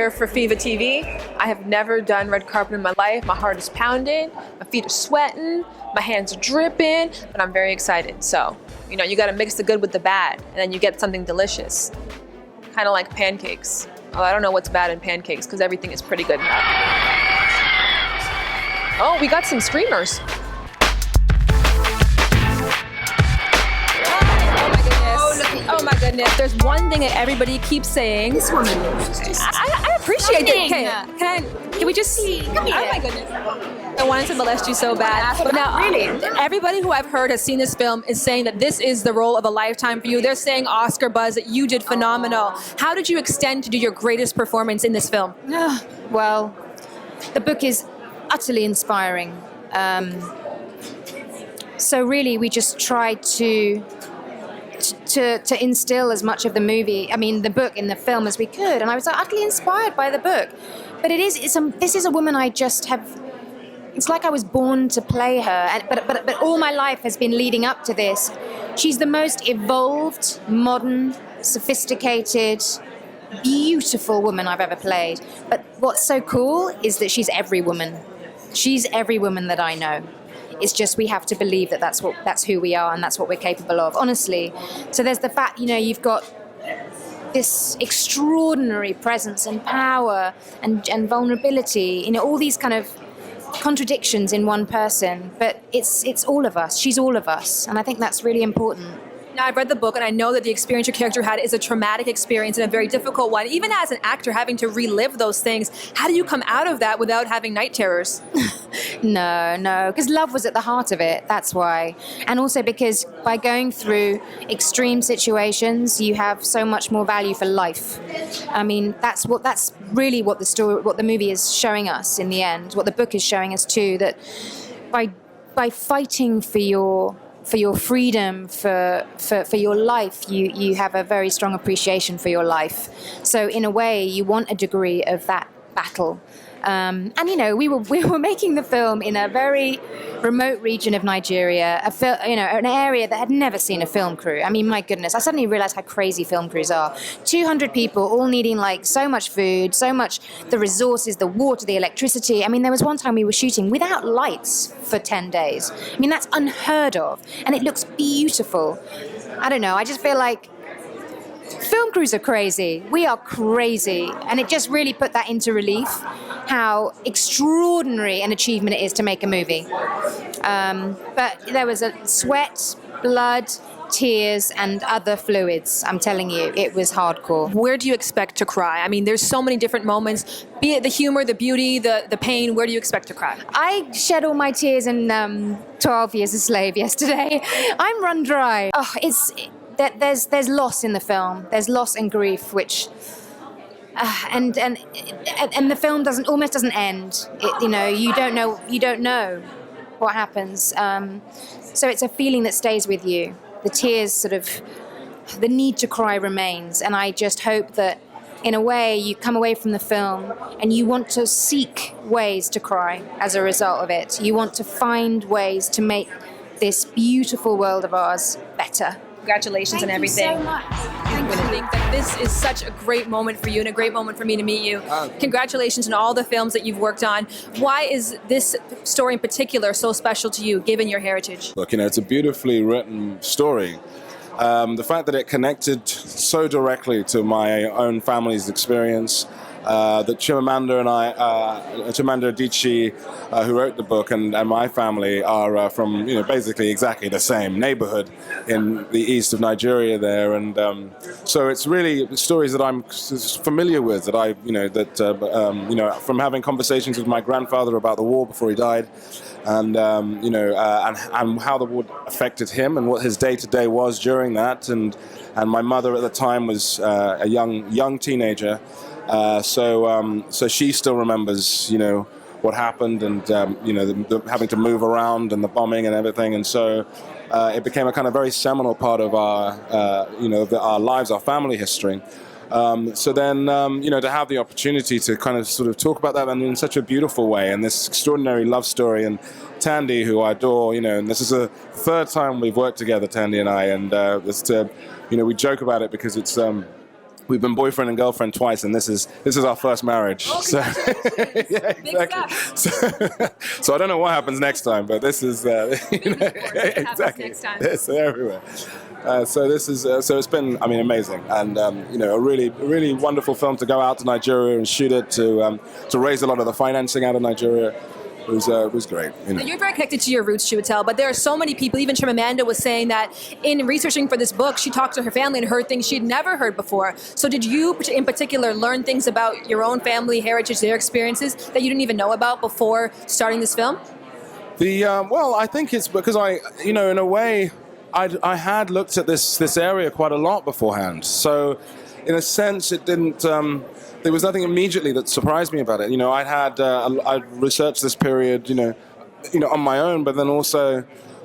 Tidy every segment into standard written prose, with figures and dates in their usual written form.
here for FEVA TV. I have never done red carpet in my life. My heart is pounding, my feet are sweating, my hands are dripping, but I'm very excited. So, you know, you gotta mix the good with the bad, and then you get something delicious. Kind of like pancakes. Oh, I don't know what's bad in pancakes, because everything is pretty good now. Oh, we got some streamers. Oh my goodness, there's one thing that everybody keeps saying. This woman. I appreciate it. Can we just see? Oh my goodness. I wanted to molest you so bad. But now, really? Everybody who I've heard has seen this film is saying that this is the role of a lifetime for you. They're saying Oscar buzz, that you did phenomenal. How did you extend to do your greatest performance in this film? Well, the book is utterly inspiring. So really, we just tried to instill as much of the book in the film as we could, and I was utterly inspired by the book. But this is a woman I just have. It's like I was born to play her, but all my life has been leading up to this. She's the most evolved, modern, sophisticated, beautiful woman I've ever played. But what's so cool is that she's every woman. She's every woman that I know. It's just we have to believe that that's who we are and that's what we're capable of, honestly. So there's the fact, you've got this extraordinary presence and power and vulnerability, all these kind of contradictions in one person, but it's all of us. She's all of us, and I think that's really important. Now, I've read the book, and I know that the experience your character had is a traumatic experience and a very difficult one. Even as an actor, having to relive those things, how do you come out of that without having night terrors? No, because love was at the heart of it, that's why. And also because by going through extreme situations, you have so much more value for life. I mean, that's really what the movie is showing us in the end, what the book is showing us too, that by fighting for your freedom, for your life, you have a very strong appreciation for your life. So in a way, you want a degree of that battle. And we were making the film in a very remote region of Nigeria, an area that had never seen a film crew. I mean, my goodness, I suddenly realized how crazy film crews are. 200 people all needing so much food, so much the resources, the water, the electricity. I mean, there was one time we were shooting without lights for 10 days. I mean, that's unheard of. And it looks beautiful. I don't know, I just feel like film crews are crazy. We are crazy. And it just really put that into relief, how extraordinary an achievement it is to make a movie. But there was a sweat, blood, tears, and other fluids. I'm telling you, it was hardcore. Where do you expect to cry? I mean, there's so many different moments, be it the humor, the beauty, the pain. Where do you expect to cry? I shed all my tears in 12 Years a Slave yesterday. I'm run dry. Oh, there's loss in the film. There's loss and grief, which and the film almost doesn't end. You don't know what happens. So it's a feeling that stays with you. The tears the need to cry remains, and I just hope that in a way you come away from the film and you want to seek ways to cry as a result of it. You want to find ways to make this beautiful world of ours better. Congratulations on everything. Thank you so much. I think that this is such a great moment for you and a great moment for me to meet you. Congratulations on all the films that you've worked on. Why is this story in particular so special to you, given your heritage? Look, it's a beautifully written story. The fact that it connected so directly to my own family's experience, that Chimamanda Adichie, who wrote the book, and my family are from basically exactly the same neighborhood in the east of Nigeria there, and so it's really stories that I'm familiar with, that from having conversations with my grandfather about the war before he died, and and how the war affected him and what his day-to-day was during that, and my mother at the time was a young teenager. So she still remembers, what happened, and the having to move around and the bombing and everything, and so it became a kind of very seminal part of our, our lives, our family history. So then, to have the opportunity to kind of sort of talk about that in such a beautiful way, and this extraordinary love story, and Thandie, who I adore, and this is the third time we've worked together, Thandie and I, and we joke about it because it's we've been boyfriend and girlfriend twice, and this is our first marriage. Oh, so yeah, exactly. So I don't know what happens next time, but this is exactly next time. Yes, everywhere. So this is so it's been, I mean, amazing, and a really wonderful film to go out to Nigeria and shoot it, to raise a lot of the financing out of Nigeria. It was great. Now, you're very connected to your roots, Chiwetel, but there are so many people, even Chimamanda was saying that in researching for this book, she talked to her family and heard things she'd never heard before. So did you, in particular, learn things about your own family heritage, their experiences, that you didn't even know about before starting this film? Well, I think it's because in a way, I had looked at this area quite a lot beforehand. So in a sense, it didn't... there was nothing immediately that surprised me about it. I'd researched this period, on my own, but then also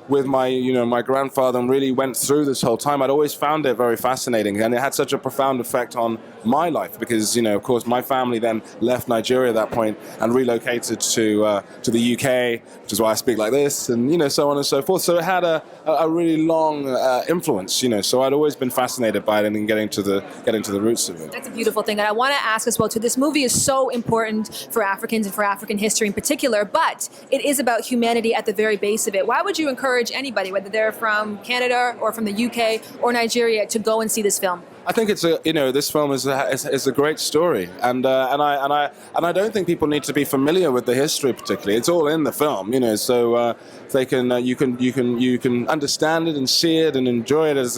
with my grandfather, and really went through this whole time. I'd always found it very fascinating, and it had such a profound effect on my life because, of course, my family then left Nigeria at that point and relocated to the UK, which is why I speak like this, and so on and so forth. So it had a really long influence, So I'd always been fascinated by it and getting to the roots of it. That's a beautiful thing, and I want to ask as well too. This movie is so important for Africans and for African history in particular, but it is about humanity at the very base of it. Why would you encourage anybody, whether they're from Canada or from the UK or Nigeria, to go and see this film? I think it's this film is a great story, and I don't think people need to be familiar with the history particularly. It's all in the film, so they can you can understand it and see it and enjoy it to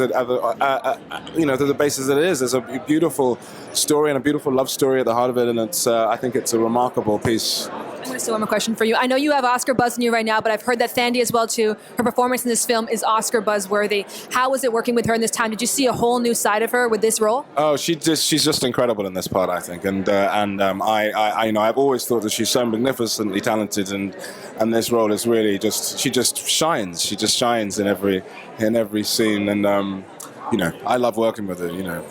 the basis that it is. There's a beautiful story and a beautiful love story at the heart of it, and I think it's a remarkable piece. I'm going to steal one more question for you. I know you have Oscar buzz in you right now, but I've heard that Thandie as well too. Her performance in this film is Oscar buzz worthy. How was it working with her in this time? Did you see a whole new side of her with this role? Oh, she's just incredible in this part, I think, and I've always thought that she's so magnificently talented, and this role is really she just shines. She just shines in every scene, and I love working with her.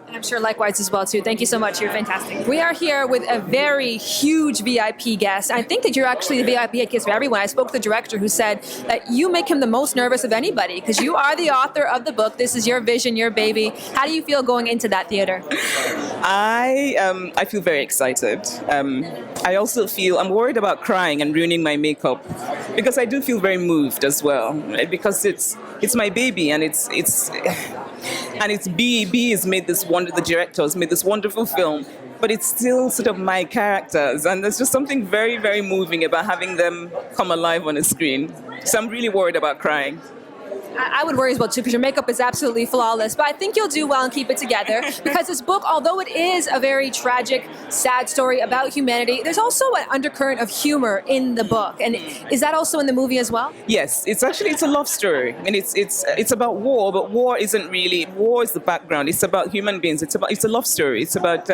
I'm sure likewise as well too. Thank you so much. You're fantastic. We are here with a very huge VIP guest. I think that you're actually the VIP guest for everyone. I spoke to the director who said that you make him the most nervous of anybody because you are the author of the book. This is your vision, your baby. How do you feel going into that theater? I feel very excited. I also feel I'm worried about crying and ruining my makeup because I do feel very moved as well, right? Because it's my baby, and it's Biyi has made this the director has made this wonderful film, but it's still sort of my characters, and there's just something very, very moving about having them come alive on a screen. So I'm really worried about crying. I would worry as well too, because your makeup is absolutely flawless, but I think you'll do well and keep it together because this book, although it is a very tragic, sad story about humanity, there's also an undercurrent of humor in the book. And is that also in the movie as well? Yes, it's a love story. I mean, it's about war, but war isn't really, war is the background. It's about human beings. It's a love story. It's about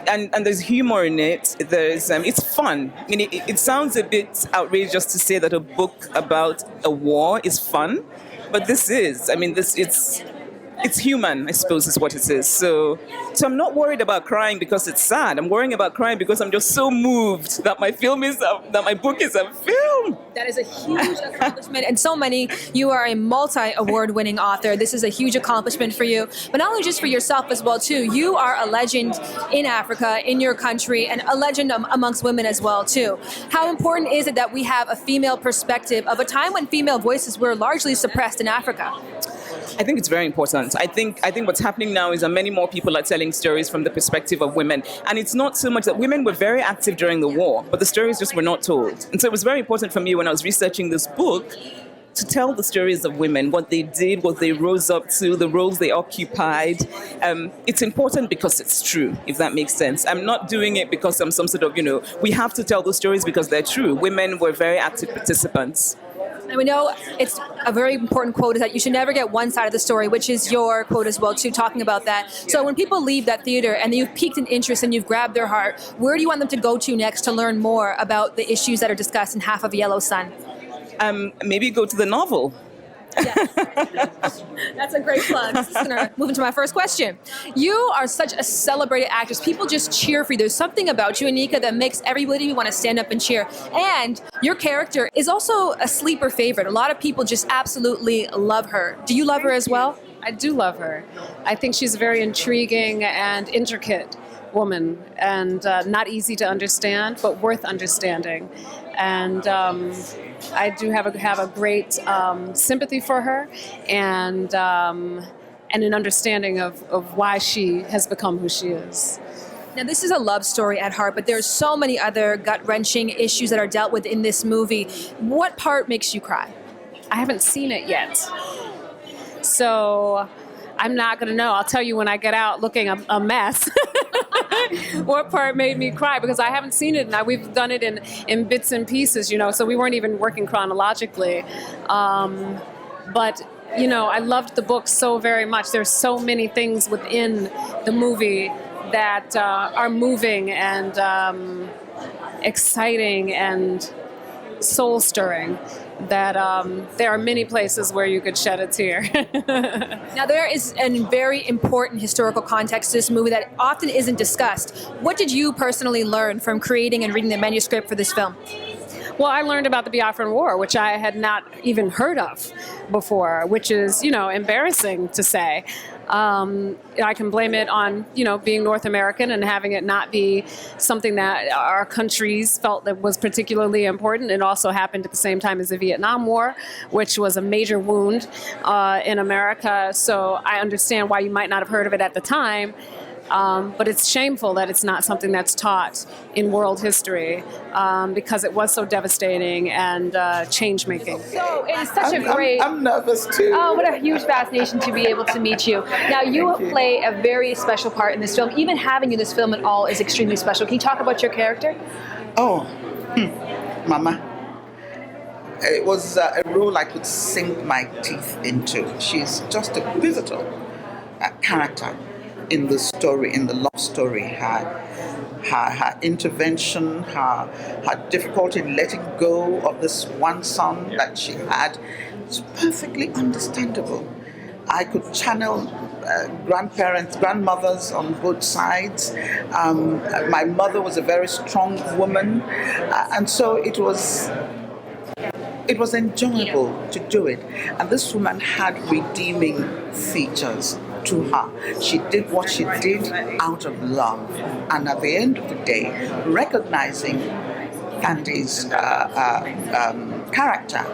and there's humor in it. There's it's fun. I mean, it sounds a bit outrageous to say that a book about a war is fun, but this is. I mean, it's human, I suppose, is what it is. So I'm not worried about crying because it's sad. I'm worrying about crying because I'm just so moved that that my book is a film. That is a huge accomplishment, and so many. You are a multi-award-winning author. This is a huge accomplishment for you, but not only just for yourself as well too. You are a legend in Africa, in your country, and a legend amongst women as well too. How important is it that we have a female perspective of a time when female voices were largely suppressed in Africa? I think it's very important. I think what's happening now is that many more people are telling stories from the perspective of women. And it's not so much that women were very active during the war, but the stories just were not told. And so it was very important for me when I was researching this book to tell the stories of women, what they did, what they rose up to, the roles they occupied. It's important because it's true, if that makes sense. I'm not doing it because I'm some sort of, we have to tell those stories because they're true. Women were very active participants. And we know it's a very important quote is that you should never get one side of the story, which is your quote as well, too, talking about that. So when people leave that theater and you've piqued an interest and you've grabbed their heart, where do you want them to go to next to learn more about the issues that are discussed in Half of Yellow Sun? Maybe go to the novel. Yes. That's a great plug. This is going to move into my first question. You are such a celebrated actress. People just cheer for you. There's something about you, Anika, that makes everybody want to stand up and cheer. And your character is also a sleeper favorite. A lot of people just absolutely love her. Do you love her as well? I do love her. I think she's a very intriguing and intricate woman, and not easy to understand, but worth understanding. And I do have a great sympathy for her, and an understanding of why she has become who she is. Now, this is a love story at heart, but there's so many other gut-wrenching issues that are dealt with in this movie. What part makes you cry? I haven't seen it yet, so I'm not going to know. I'll tell you when I get out looking a mess. What part made me cry, because I haven't seen it, and we've done it in bits and pieces, so we weren't even working chronologically. But I loved the book so very much. There's so many things within the movie that are moving and exciting and soul-stirring, that there are many places where you could shed a tear. Now, there is a very important historical context to this movie that often isn't discussed. What did you personally learn from creating and reading the manuscript for this film? Well, I learned about the Biafran War, which I had not even heard of before, which is, embarrassing to say. I can blame it on, being North American and having it not be something that our countries felt that was particularly important. It also happened at the same time as the Vietnam War, which was a major wound in America. So I understand why you might not have heard of it at the time. But it's shameful that it's not something that's taught in world history, because it was so devastating and change-making. So it is such a great... I'm nervous too. Oh, what a huge fascination to be able to meet you. Now, you play a very special part in this film. Even having you in this film at all is extremely special. Can you talk about your character? Oh, Mama. It was a role I could sink my teeth into. She's just a pivotal character in the story, in the love story. Her intervention, her difficulty in letting go of this one son that she had, is perfectly understandable. I could channel grandmothers on both sides. My mother was a very strong woman, and so it was enjoyable to do it. And this woman had redeeming features to her. She did what she did out of love. And at the end of the day, recognizing Thandie's character,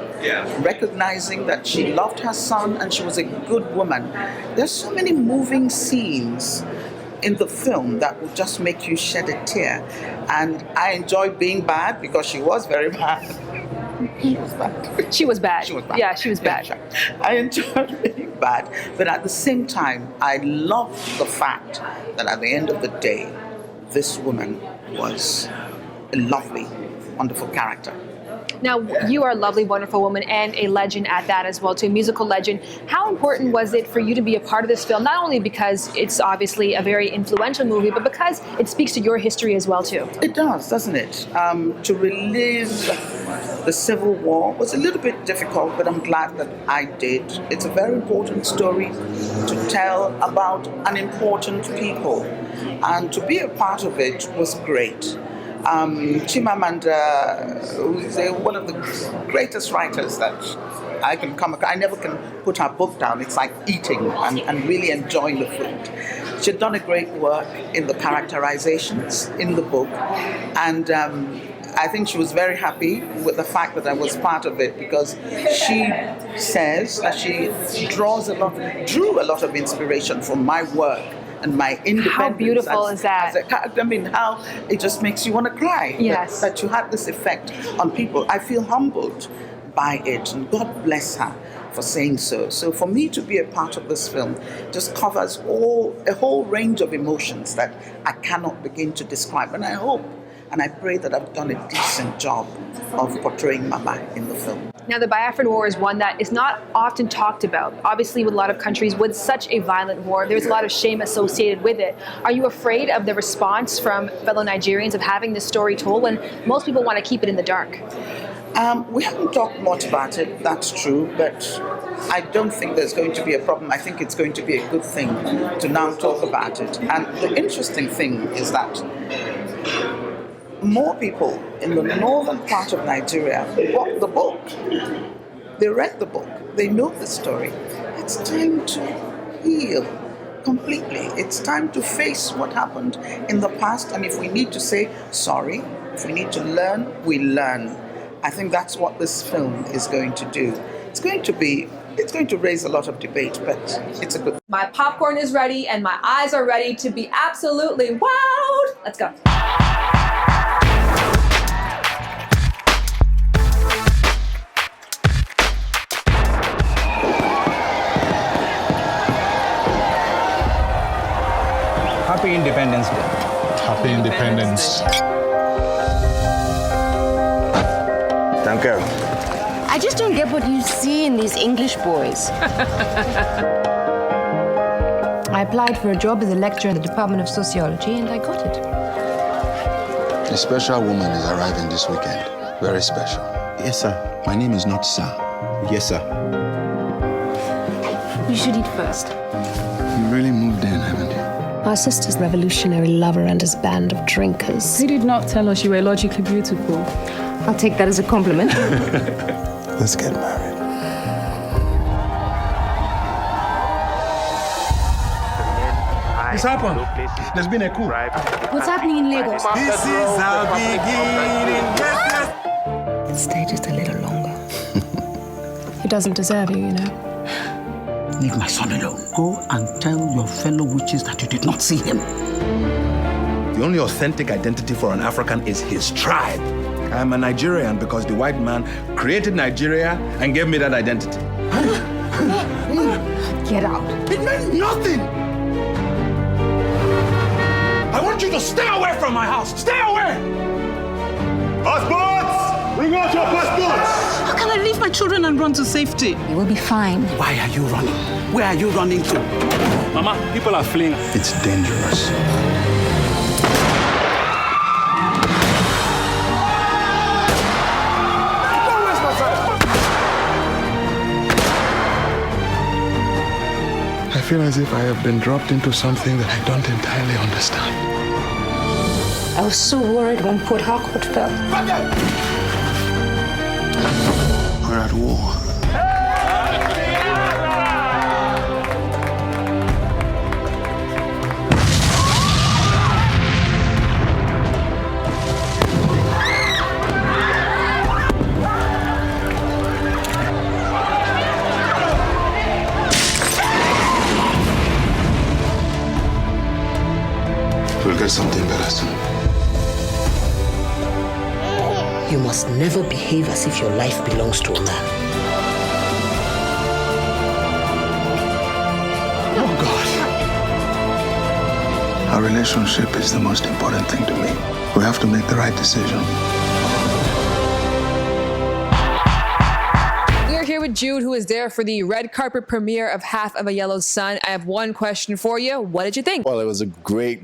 recognizing that she loved her son and she was a good woman. There's so many moving scenes in the film that will just make you shed a tear. And I enjoy being bad because she was very bad. She was bad. She was bad. She was bad. Yeah, she was bad. Yeah, I enjoyed being bad, but at the same time, I loved the fact that at the end of the day, this woman was a lovely, wonderful character. Now, you are a lovely, wonderful woman and a legend at that as well, too, a musical legend. How important was it for you to be a part of this film, not only because it's obviously a very influential movie, but because it speaks to your history as well, too? It does, doesn't it? To relive the Civil War was a little bit difficult, but I'm glad that I did. It's a very important story to tell about unimportant people, and to be a part of it was great. Chimamanda, who is one of the greatest writers that I can come across. I never can put her book down. It's like eating and really enjoying the food. She had done a great work in the characterizations in the book, and I think she was very happy with the fact that I was part of it, because she says that she drew a lot of inspiration from my work and my independence. How beautiful is that? How it just makes you want to cry. Yes. That you had this effect on people. I feel humbled by it, and God bless her for saying so. So for me to be a part of this film just covers a whole range of emotions that I cannot begin to describe. And I hope and I pray that I've done a decent job of portraying Mama in the film. Now, the Biafran War is one that is not often talked about. Obviously, with a lot of countries with such a violent war, there's a lot of shame associated with it. Are you afraid of the response from fellow Nigerians of having this story told when most people want to keep it in the dark? We haven't talked much about it, that's true, but I don't think there's going to be a problem. I think it's going to be a good thing to now talk about it. And the interesting thing is that more people in the northern part of Nigeria bought the book. They read the book. They know the story. It's time to heal completely. It's time to face what happened in the past, and if we need to say sorry, if we need to learn, we learn. I think that's what this film is going to do. It's going to raise a lot of debate, but it's a good. My popcorn is ready and my eyes are ready to be absolutely wowed. Let's go. Happy Independence Day. Happy Independence. Thank you. I just don't get what you see in these English boys. I applied for a job as a lecturer in the Department of Sociology and I got it. A special woman is arriving this weekend. Very special. Yes, sir. My name is not Sir. Yes, sir. You should eat first. You really moved in, haven't you? Our sister's revolutionary lover and his band of drinkers. He did not tell us you were logically beautiful. I'll take that as a compliment. Let's get married. It's happened. There's been a coup. What's happening in Lagos? This is our beginning. Yes. Stay just a little longer. He doesn't deserve you, you know. Leave my son alone. Go and tell your fellow witches that you did not see him. The only authentic identity for an African is his tribe. I'm a Nigerian because the white man created Nigeria and gave me that identity. Get out. It meant nothing. I want you to stay away from my house. Stay away. Passports! Bring out your passports! How can I leave my children and run to safety? You will be fine. Why are you running? Where are you running to? Mama, people are fleeing. It's dangerous. I feel as if I have been dropped into something that I don't entirely understand. I was so worried when Port Harcourt fell. We're at war. We'll get something better soon. You must never behave as if your life belongs to a man. Oh, God. Our relationship is the most important thing to me. We have to make the right decision. We are here with Jude, who is there for the red carpet premiere of Half of a Yellow Sun. I have one question for you. What did you think? Well, it was a great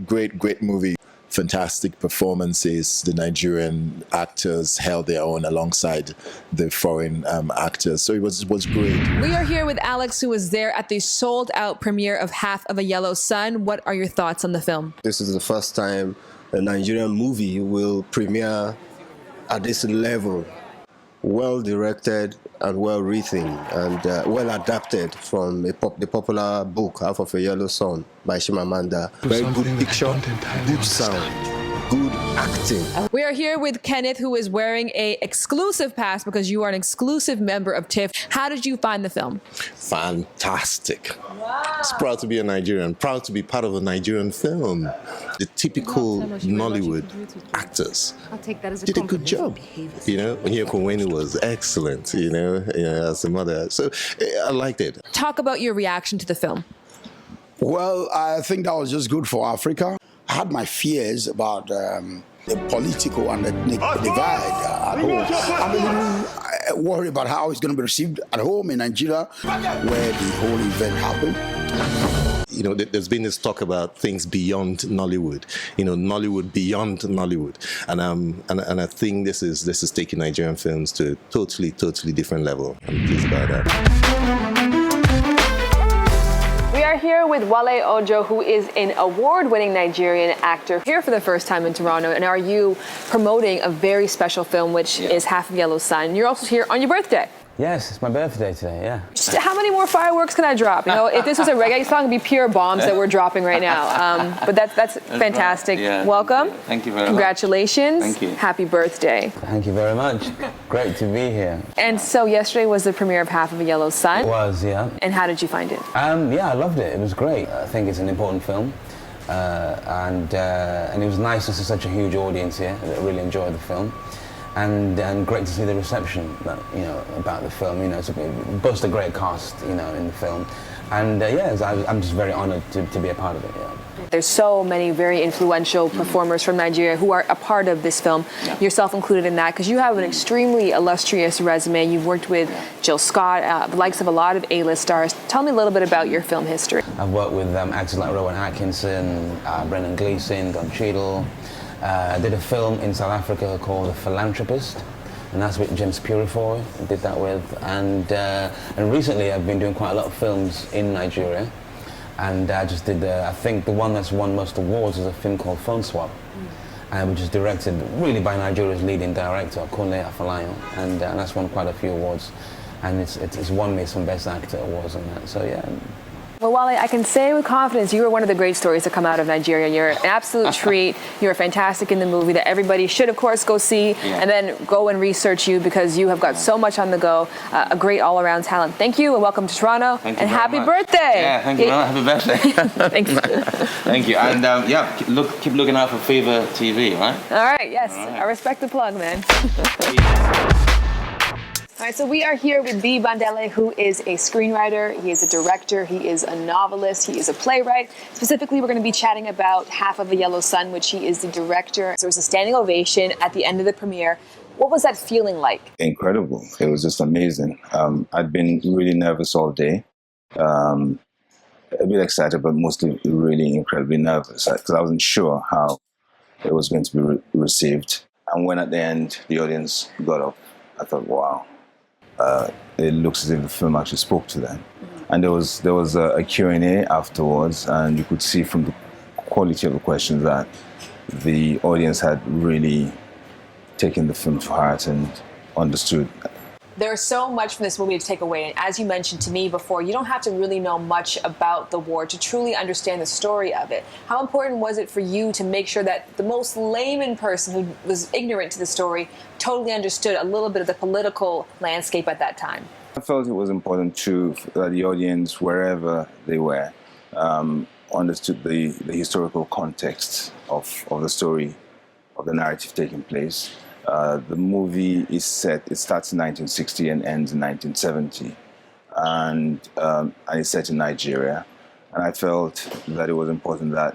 movie. Fantastic performances. The Nigerian actors held their own alongside the foreign actors. So it was great. We are here with Alex, who was there at the sold-out premiere of Half of a Yellow Sun. What are your thoughts on the film? This is the first time a Nigerian movie will premiere at this level. Well directed and well written and well adapted from the popular book Half of a Yellow Sun by Chimamanda. Very good picture, good sound, good acting. We are here with Kenneth, who is wearing a exclusive pass because you are an exclusive member of TIFF. How did you find the film? Fantastic. Wow. It's proud to be a Nigerian, proud to be part of a Nigerian film. The typical Nollywood actors did a good job. You know, Onyeka Onwenu was excellent, you know, as a mother. So I liked it. Talk about your reaction to the film. Well, I think that was just good for Africa. I had my fears about the political and ethnic divide at home. I'm a little worried about how it's going to be received at home in Nigeria, where the whole event happened. You know, there's been this talk about things beyond Nollywood. You know, Nollywood beyond Nollywood, and I think this is taking Nigerian films to a totally different level. I'm pleased about that. We are here with Wale Ojo, who is an award-winning Nigerian actor, here for the first time in Toronto. And are you promoting a very special film, which is Half of Yellow Sun? You're also here on your birthday. Yes, it's my birthday today, yeah. How many more fireworks can I drop? You know, if this was a reggae song, it'd be pure bombs that we're dropping right now. But that's fantastic. Right. Yeah, welcome. Thank you very Congratulations. much. Thank you. Happy birthday. Thank you very much. Great to be here. And so yesterday was the premiere of Half of a Yellow Sun. It was, yeah. And how did you find it? Yeah, I loved it. It was great. I think it's an important film. And it was nice to see such a huge audience here that really enjoyed the film. And great to see the reception that, about the film. It's boasts a great cast, in the film. And I'm just very honoured to be a part of it. Yeah. There's so many very influential performers from Nigeria who are a part of this film, yourself included in that, because you have an extremely illustrious resume. You've worked with Jill Scott, the likes of a lot of A-list stars. Tell me a little bit about your film history. I've worked with actors like Rowan Atkinson, Brendan Gleeson, Don Cheadle. I did a film in South Africa called The Philanthropist, and that's with James Purifoy. I did that with, and recently I've been doing quite a lot of films in Nigeria, and I just did. I think the one that's won most awards is a film called Phone Swap, which is directed really by Nigeria's leading director, Kunle Afolayan, and that's won quite a few awards, and it's won me some Best Actor awards on that. So yeah. Well, Wale, I can say with confidence you are one of the great stories to come out of Nigeria. You're an absolute treat. You're fantastic in the movie that everybody should, of course, go see and then go and research you because you have got so much on the go. A great all-around talent. Thank you and welcome to Toronto. Thank and you happy much. birthday. Yeah, thank you very much. Happy birthday. Thanks. Thank you. And keep looking out for FEVA TV, right? All right, yes. All right. I respect the plug, man. All right, so we are here with Biyi Bandele, who is a screenwriter, he is a director, he is a novelist, he is a playwright. Specifically, we're going to be chatting about Half of a Yellow Sun, which he is the director. So it was a standing ovation at the end of the premiere. What was that feeling like? Incredible. It was just amazing. I'd been really nervous all day. A bit excited, but mostly really incredibly nervous because I wasn't sure how it was going to be received. And when at the end the audience got up, I thought, wow. It looks as if the film actually spoke to them. And there was a Q&A afterwards, and you could see from the quality of the questions that the audience had really taken the film to heart and understood. There's so much from this movie to take away, and as you mentioned to me before, you don't have to really know much about the war to truly understand the story of it. How important was it for you to make sure that the most layman person who was ignorant to the story totally understood a little bit of the political landscape at that time? I felt it was important too that the audience, wherever they were, understood the historical context of the story, of the narrative taking place. The movie is set, it starts in 1960 and ends in 1970, and it's set in Nigeria. And I felt that it was important that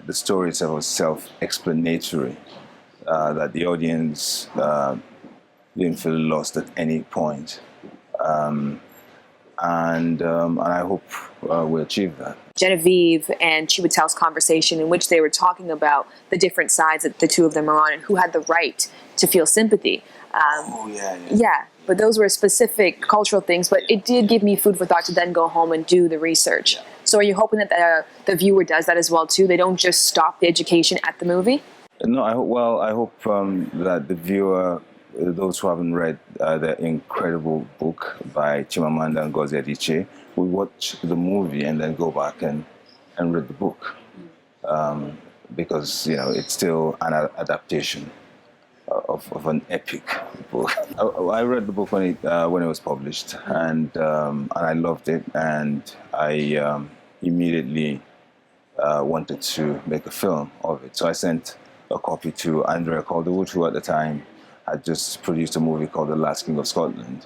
the story itself was self-explanatory, that the audience didn't feel lost at any point. And I hope we achieve that. Genevieve and Chiwetel's conversation in which they were talking about the different sides that the two of them are on and who had the right to feel sympathy. Yeah, but those were specific cultural things, but it did give me food for thought to then go home and do the research. So are you hoping that the viewer does that as well too? They don't just stop the education at the movie? No, I hope that the viewer, those who haven't read the incredible book by Chimamanda Ngozi Adichie, will watch the movie and then go back and read the book, because it's still an adaptation of an epic book. I read the book when it was published, and I loved it, and I immediately wanted to make a film of it. So I sent a copy to Andrea Calderwood, who at the time had just produced a movie called The Last King of Scotland,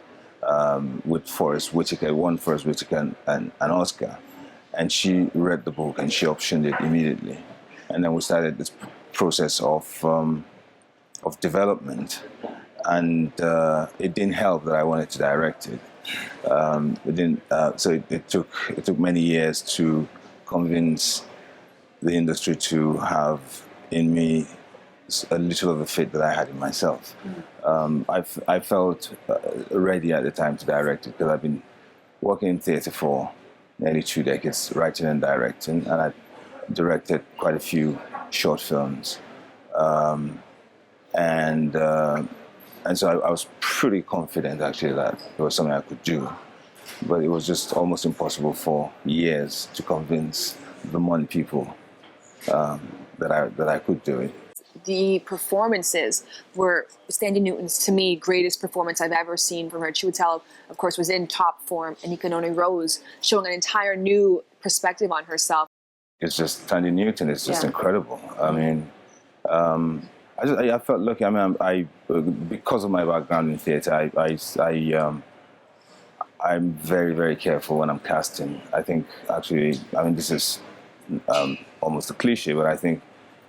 with Forrest Whitaker, won Forrest Whitaker and an Oscar. And she read the book and she optioned it immediately. And then we started this process of development. And it didn't help that I wanted to direct it. It took many years to convince the industry to have in me a little of the faith that I had in myself. I felt ready at the time to direct it because I've been working in theatre for nearly 2 decades, writing and directing, and I directed quite a few short films. so I was pretty confident actually that it was something I could do. But it was just almost impossible for years to convince the Mon people that I could do it. The performances were Thandie Newton's, to me, greatest performance I've ever seen from her. Chiwetel, of course, was in top form. Anika Noni rose, showing an entire new perspective on herself. It's just Thandie Newton. It's just incredible. I mean, I felt lucky. I mean, because of my background in theatre, I'm very, very careful when I'm casting. I think actually, I mean, this is almost a cliche, but I think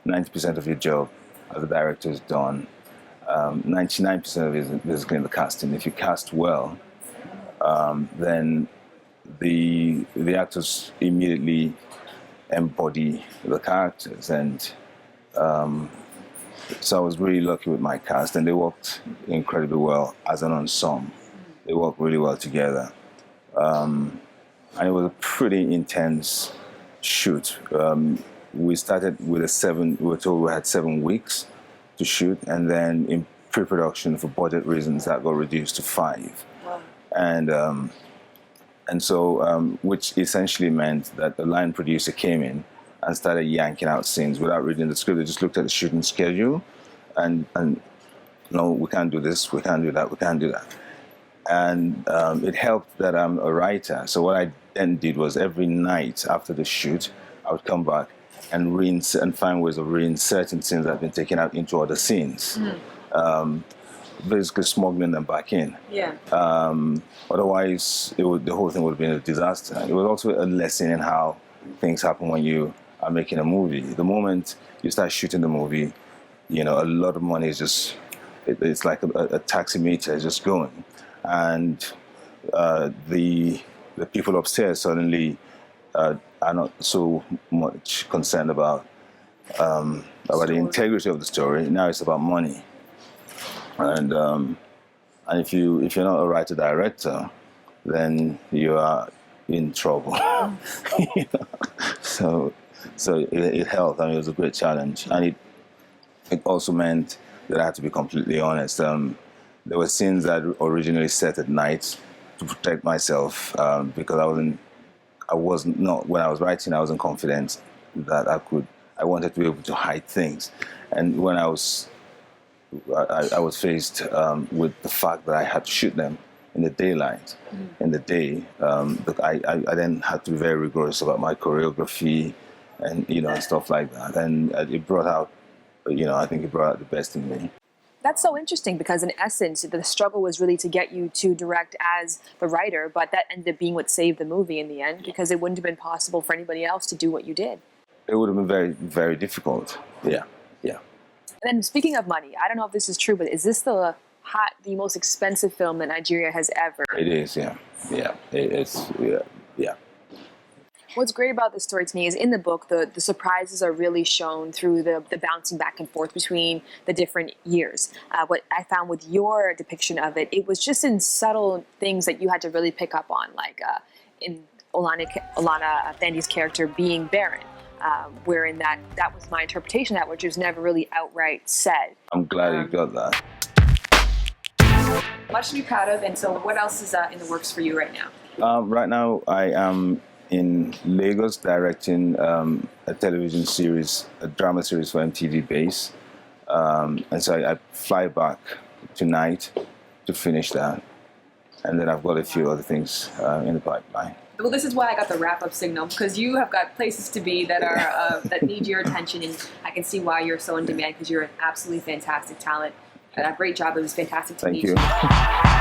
90% of your job as a director is done. 99% of it is basically in the casting. If you cast well, then the actors immediately embody the characters, and so I was really lucky with my cast, and they worked incredibly well as an ensemble. They worked really well together, and it was a pretty intense shoot. We started with we were told we had 7 weeks to shoot, and then in pre-production, for budget reasons, that got reduced to 5. Wow. And so, which essentially meant that the line producer came in and started yanking out scenes without reading the script. They just looked at the shooting schedule and no, we can't do this, we can't do that, we can't do that. And it helped that I'm a writer. So what I then did was every night after the shoot, I would come back and find ways of reinserting scenes that had been taken out into other scenes. Basically smuggling them back in. Yeah. Otherwise, the whole thing would have been a disaster. It was also a lesson in how things happen when you are making a movie. The moment you start shooting the movie, you know, a lot of money is just, it's like a taximeter is just going. And the people upstairs suddenly are not so much concerned about the integrity of the story. Now it's about money. And if you're not a writer director, then you are in trouble. You know? So it helped. I mean, it was a great challenge, and it also meant that I had to be completely honest. There were scenes that originally set at night to protect myself because I wasn't when I was writing, I wasn't confident that I wanted to be able to hide things, and when I was faced with the fact that I had to shoot them in the daylight, in the day. I then had to be very rigorous about my choreography and and stuff like that. And it brought out, I think it brought out the best in me. That's so interesting because in essence, the struggle was really to get you to direct as the writer, but that ended up being what saved the movie in the end because it wouldn't have been possible for anybody else to do what you did. It would have been very, very difficult. Yeah. And then speaking of money, I don't know if this is true, but is this the most expensive film that Nigeria has ever? It is, yeah. What's great about this story to me is in the book, the surprises are really shown through the bouncing back and forth between the different years. What I found with your depiction of it, it was just in subtle things that you had to really pick up on, like in Thandie's character being barren. Wherein that was my interpretation of that, which was never really outright said. I'm glad you got that. Much to be proud of, and so what else is in the works for you right now? Right now, I am in Lagos directing a television series, a drama series for MTV Base. And so I fly back tonight to finish that. And then I've got a few other things in the pipeline. Well, this is why I got the wrap-up signal, because you have got places to be that are that need your attention, and I can see why you're so in demand, because you're an absolutely fantastic talent. A great job. It was fantastic to meet you. Thank you.